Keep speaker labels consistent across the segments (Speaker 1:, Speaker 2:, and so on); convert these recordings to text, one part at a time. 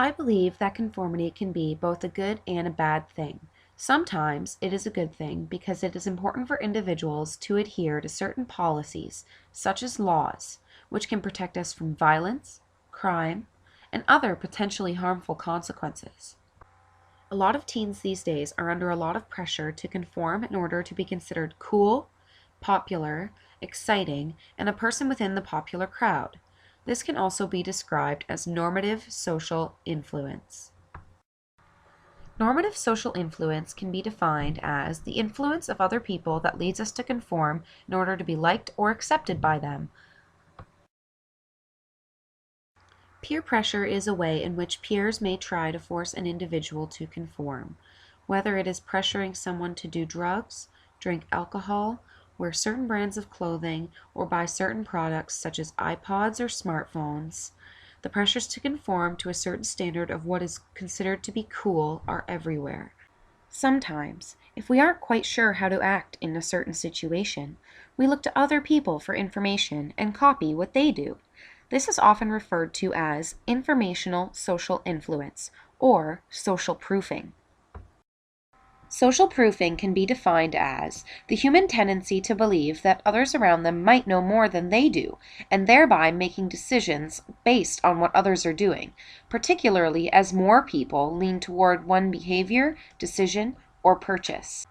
Speaker 1: I believe that conformity can be both a good and a bad thing. Sometimes it is a good thing because it is important for individuals to adhere to certain policies, such as laws, which can protect us from violence, crime, and other potentially harmful consequences. A lot of teens these days are under a lot of pressure to conform in order to be considered cool, popular, exciting, and a person within the popular crowd. This can also be described as normative social influence. Normative social influence can be defined as the influence of other people that leads us to conform in order to be liked or accepted by them. Peer pressure is a way in which peers may try to force an individual to conform, whether it is pressuring someone to do drugs, drink alcohol, wear certain brands of clothing, or buy certain products such as iPods or smartphones. The pressures to conform to a certain standard of what is considered to be cool are everywhere. Sometimes, if we aren't quite sure how to act in a certain situation, we look to other people for information and copy what they do. This is often referred to as informational social influence, or social proofing. Social proofing can be defined as the human tendency to believe that others around them might know more than they do, and thereby making decisions based on what others are doing, particularly as more people lean toward one behavior, decision, or purchase.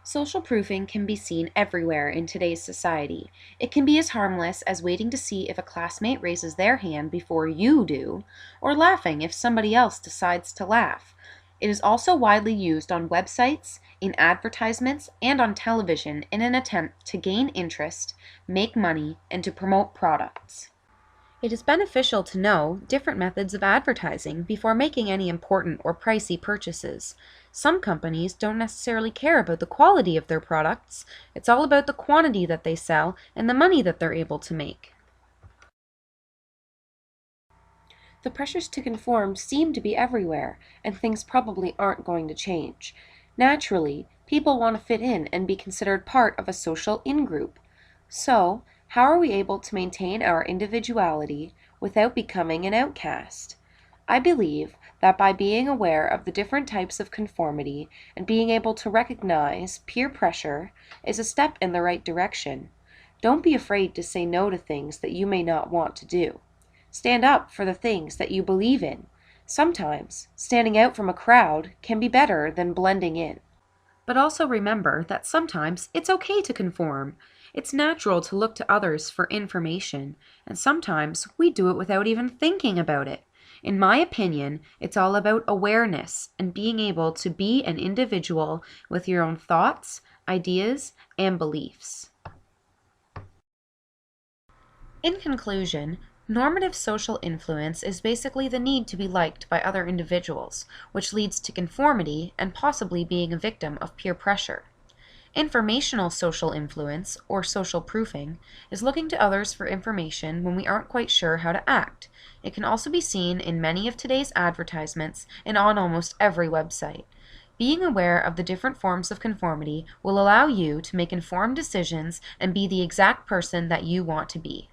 Speaker 1: Social proofing can be seen everywhere in today's society. It can be as harmless as waiting to see if a classmate raises their hand before you do, or laughing if somebody else decides to laugh. It is also widely used on websites, in advertisements, and on television in an attempt to gain interest, make money, and to promote products. It is beneficial to know different methods of advertising before making any important or pricey purchases. Some companies don't necessarily care about the quality of their products. It's all about the quantity that they sell and the money that they're able to make. The pressures to conform seem to be everywhere, and things probably aren't going to change. Naturally, people want to fit in and be considered part of a social in-group. So, how are we able to maintain our individuality without becoming an outcast? I believe that by being aware of the different types of conformity and being able to recognize peer pressure is a step in the right direction. Don't be afraid to say no to things that you may not want to do. Stand up for the things that you believe in. Sometimes, standing out from a crowd can be better than blending in. But also remember that sometimes it's okay to conform. It's natural to look to others for information, and sometimes we do it without even thinking about it. In my opinion, it's all about awareness and being able to be an individual with your own thoughts, ideas, and beliefs. In conclusion, normative social influence is basically the need to be liked by other individuals, which leads to conformity and possibly being a victim of peer pressure. Informational social influence, or social proofing, is looking to others for information when we aren't quite sure how to act. It can also be seen in many of today's advertisements and on almost every website. Being aware of the different forms of conformity will allow you to make informed decisions and be the exact person that you want to be.